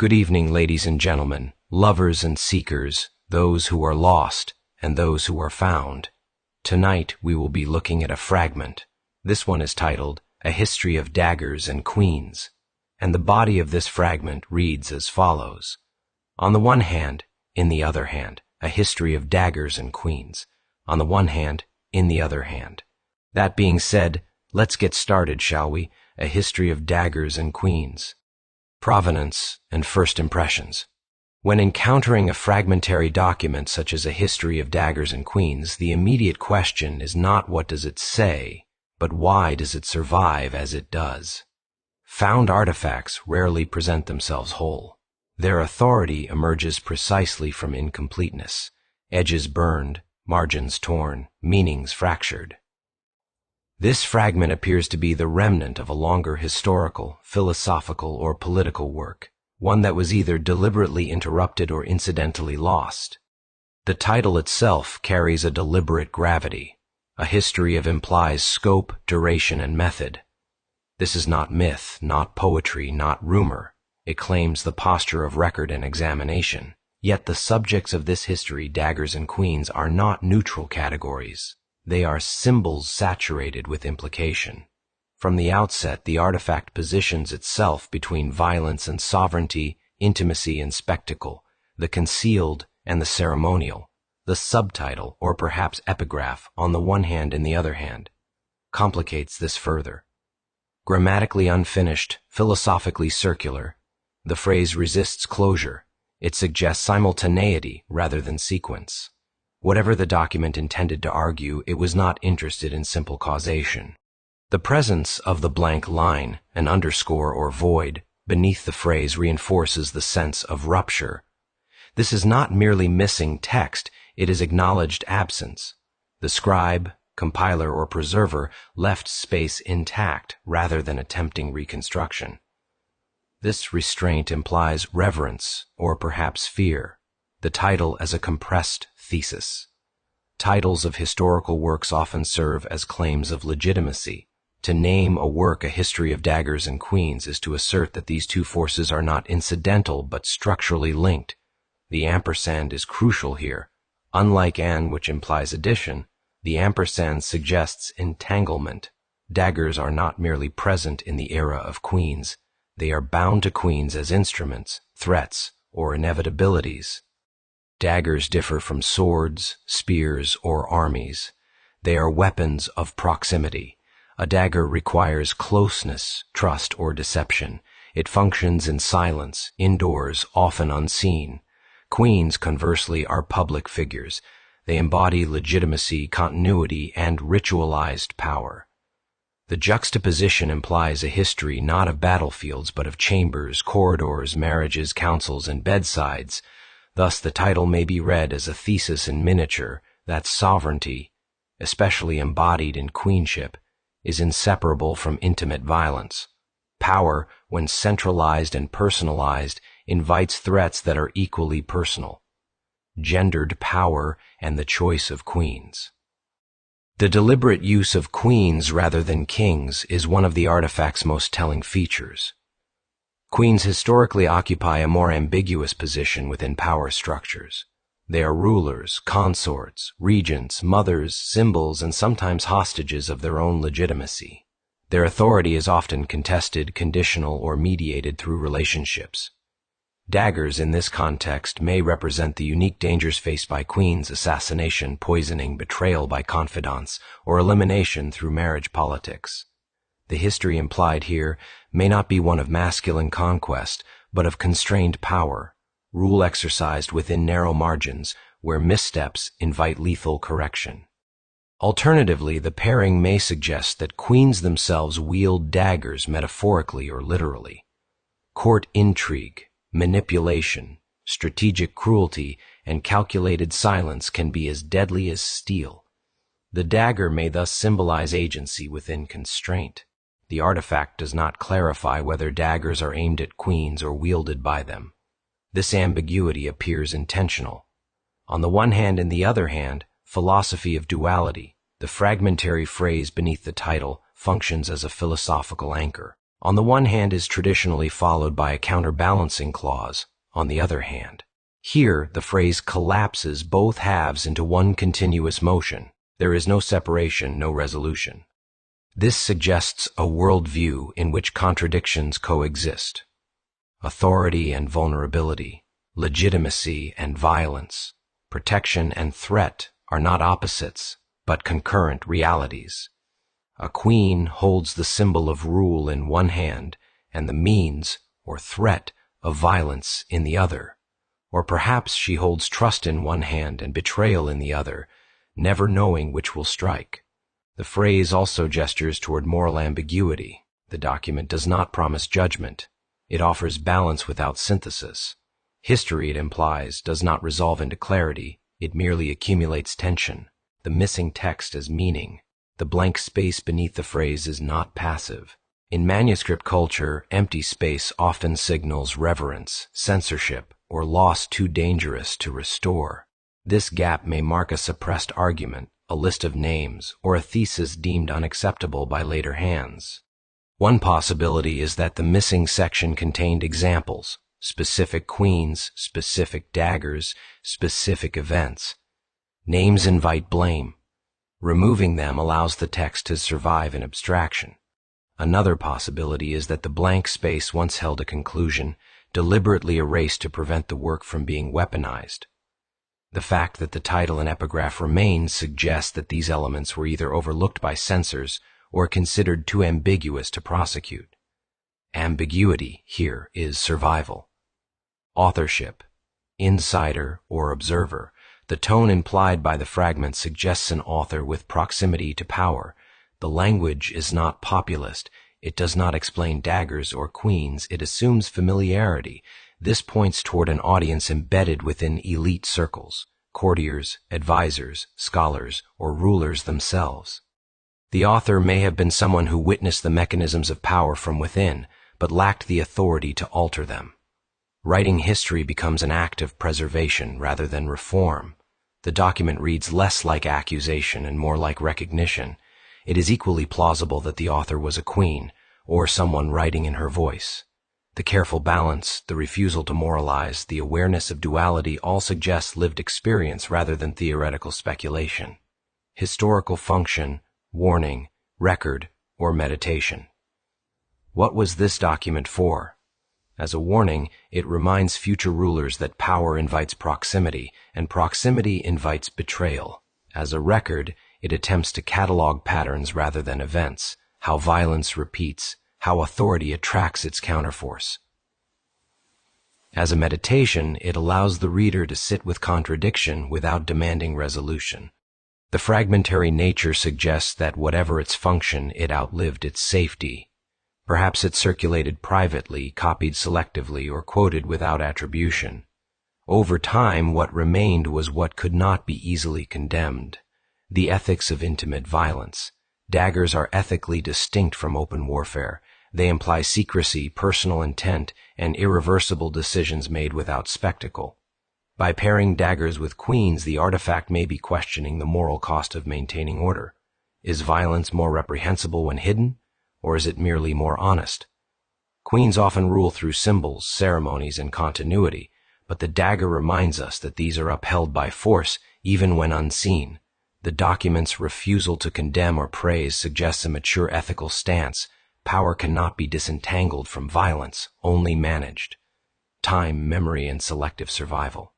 Good evening, ladies and gentlemen, lovers and seekers, those who are lost and those who are found. Tonight we will be looking at a fragment. This one is titled, A History of Daggers and Queens, and the body of this fragment reads as follows. On the one hand, in the other hand, a history of daggers and queens. On the one hand, in the other hand. That being said, let's get started, shall we? A history of daggers and queens. Provenance and first impressions. When encountering a fragmentary document such as a history of daggers and queens, the immediate question is not what does it say, but why does it survive as it does? Found artifacts rarely present themselves whole. Their authority emerges precisely from incompleteness, edges burned, margins torn, meanings fractured. This fragment appears to be the remnant of a longer historical, philosophical, or political work, one that was either deliberately interrupted or incidentally lost. The title itself carries a deliberate gravity. A history of implies scope, duration, and method. This is not myth, not poetry, not rumor. It claims the posture of record and examination. Yet the subjects of this history, daggers and queens, are not neutral categories. They are symbols saturated with implication. From the outset, the artifact positions itself between violence and sovereignty, intimacy and spectacle, the concealed and the ceremonial, the subtitle, or perhaps epigraph, on the one hand and the other hand, complicates this further. Grammatically unfinished, philosophically circular, the phrase resists closure. It suggests simultaneity rather than sequence. Whatever the document intended to argue, it was not interested in simple causation. The presence of the blank line, an underscore or void, beneath the phrase reinforces the sense of rupture. This is not merely missing text, it is acknowledged absence. The scribe, compiler, or preserver left space intact rather than attempting reconstruction. This restraint implies reverence or perhaps fear. The title as a compressed thesis. Titles of historical works often serve as claims of legitimacy. To name a work a history of daggers and queens is to assert that these two forces are not incidental but structurally linked. The ampersand is crucial here. Unlike and, which implies addition, the ampersand suggests entanglement. Daggers are not merely present in the era of queens. They are bound to queens as instruments, threats, or inevitabilities. Daggers differ from swords, spears, or armies. They are weapons of proximity. A dagger requires closeness, trust, or deception. It functions in silence, indoors, often unseen. Queens, conversely, are public figures. They embody legitimacy, continuity, and ritualized power. The juxtaposition implies a history not of battlefields but of chambers, corridors, marriages, councils, and bedsides. Thus the title may be read as a thesis in miniature that sovereignty, especially embodied in queenship, is inseparable from intimate violence. Power, when centralized and personalized, invites threats that are equally personal. Gendered power and the choice of queens. The deliberate use of queens rather than kings is one of the artifact's most telling features. Queens historically occupy a more ambiguous position within power structures. They are rulers, consorts, regents, mothers, symbols, and sometimes hostages of their own legitimacy. Their authority is often contested, conditional, or mediated through relationships. Daggers in this context may represent the unique dangers faced by queens: assassination, poisoning, betrayal by confidants, or elimination through marriage politics. The history implied here may not be one of masculine conquest, but of constrained power, rule exercised within narrow margins where missteps invite lethal correction. Alternatively, the pairing may suggest that queens themselves wield daggers metaphorically or literally. Court intrigue, manipulation, strategic cruelty, and calculated silence can be as deadly as steel. The dagger may thus symbolize agency within constraint. The artifact does not clarify whether daggers are aimed at queens or wielded by them. This ambiguity appears intentional. On the one hand and the other hand, philosophy of duality, the fragmentary phrase beneath the title, functions as a philosophical anchor. On the one hand is traditionally followed by a counterbalancing clause, on the other hand. Here, the phrase collapses both halves into one continuous motion. There is no separation, no resolution. This suggests a worldview in which contradictions coexist. Authority and vulnerability, legitimacy and violence, protection and threat are not opposites, but concurrent realities. A queen holds the symbol of rule in one hand and the means, or threat, of violence in the other. Or perhaps she holds trust in one hand and betrayal in the other, never knowing which will strike. The phrase also gestures toward moral ambiguity. The document does not promise judgment. It offers balance without synthesis. History, it implies, does not resolve into clarity. It merely accumulates tension. The missing text as meaning. The blank space beneath the phrase is not passive. In manuscript culture, empty space often signals reverence, censorship, or loss too dangerous to restore. This gap may mark a suppressed argument, a list of names, or a thesis deemed unacceptable by later hands. One possibility is that the missing section contained examples, specific queens, specific daggers, specific events. Names invite blame. Removing them allows the text to survive in abstraction. Another possibility is that the blank space once held a conclusion, deliberately erased to prevent the work from being weaponized. The fact that the title and epigraph remains suggests that these elements were either overlooked by censors or considered too ambiguous to prosecute. Ambiguity here is survival. Authorship, insider or observer. The tone implied by the fragment suggests an author with proximity to power. The language is not populist. It does not explain daggers or queens. It assumes familiarity. This points toward an audience embedded within elite circles, courtiers, advisors, scholars, or rulers themselves. The author may have been someone who witnessed the mechanisms of power from within, but lacked the authority to alter them. Writing history becomes an act of preservation rather than reform. The document reads less like accusation and more like recognition. It is equally plausible that the author was a queen, or someone writing in her voice. The careful balance, the refusal to moralize, the awareness of duality all suggest lived experience rather than theoretical speculation. Historical function, warning, record, or meditation. What was this document for? As a warning, it reminds future rulers that power invites proximity, and proximity invites betrayal. As a record, it attempts to catalog patterns rather than events, how violence repeats, how authority attracts its counterforce. As a meditation, it allows the reader to sit with contradiction without demanding resolution. The fragmentary nature suggests that whatever its function, it outlived its safety. Perhaps it circulated privately, copied selectively, or quoted without attribution. Over time, what remained was what could not be easily condemned. The ethics of intimate violence. Daggers are ethically distinct from open warfare. They imply secrecy, personal intent, and irreversible decisions made without spectacle. By pairing daggers with queens, the artifact may be questioning the moral cost of maintaining order. Is violence more reprehensible when hidden, or is it merely more honest? Queens often rule through symbols, ceremonies, and continuity, but the dagger reminds us that these are upheld by force, even when unseen. The document's refusal to condemn or praise suggests a mature ethical stance. Power cannot be disentangled from violence, only managed. Time, memory, and selective survival.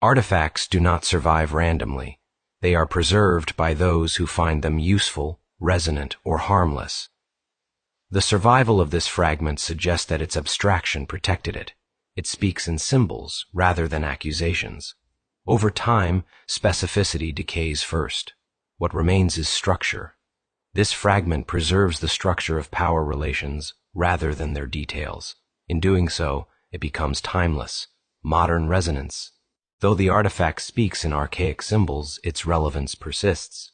Artifacts do not survive randomly. They are preserved by those who find them useful, resonant, or harmless. The survival of this fragment suggests that its abstraction protected it. It speaks in symbols rather than accusations. Over time, specificity decays first. What remains is structure. This fragment preserves the structure of power relations rather than their details. In doing so, it becomes timeless, modern resonance. Though the artifact speaks in archaic symbols, its relevance persists.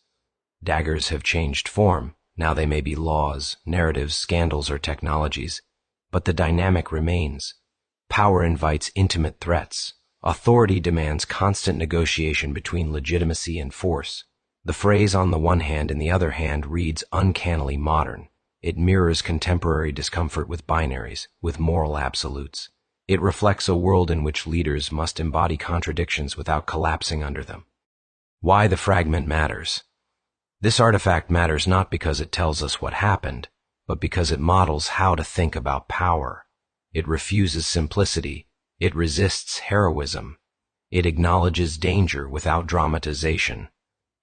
Daggers have changed form. Now they may be laws, narratives, scandals, or technologies. But the dynamic remains. Power invites intimate threats. Authority demands constant negotiation between legitimacy and force. The phrase on the one hand and the other hand reads uncannily modern. It mirrors contemporary discomfort with binaries, with moral absolutes. It reflects a world in which leaders must embody contradictions without collapsing under them. Why the fragment matters. This artifact matters not because it tells us what happened, but because it models how to think about power. It refuses simplicity. It resists heroism. It acknowledges danger without dramatization.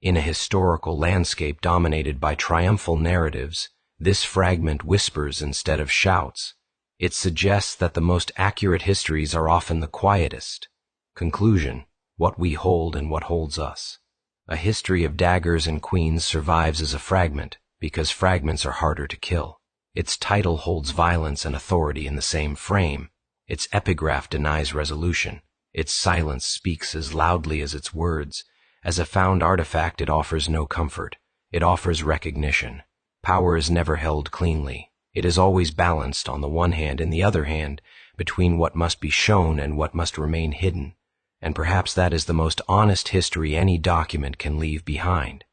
In a historical landscape dominated by triumphal narratives, this fragment whispers instead of shouts. It suggests that the most accurate histories are often the quietest. Conclusion: what we hold and what holds us. A history of daggers and queens survives as a fragment because fragments are harder to kill. Its title holds violence and authority in the same frame. Its epigraph denies resolution. Its silence speaks as loudly as its words. As a found artifact, it offers no comfort. It offers recognition. Power is never held cleanly. It is always balanced on the one hand and the other hand between what must be shown and what must remain hidden. And perhaps that is the most honest history any document can leave behind.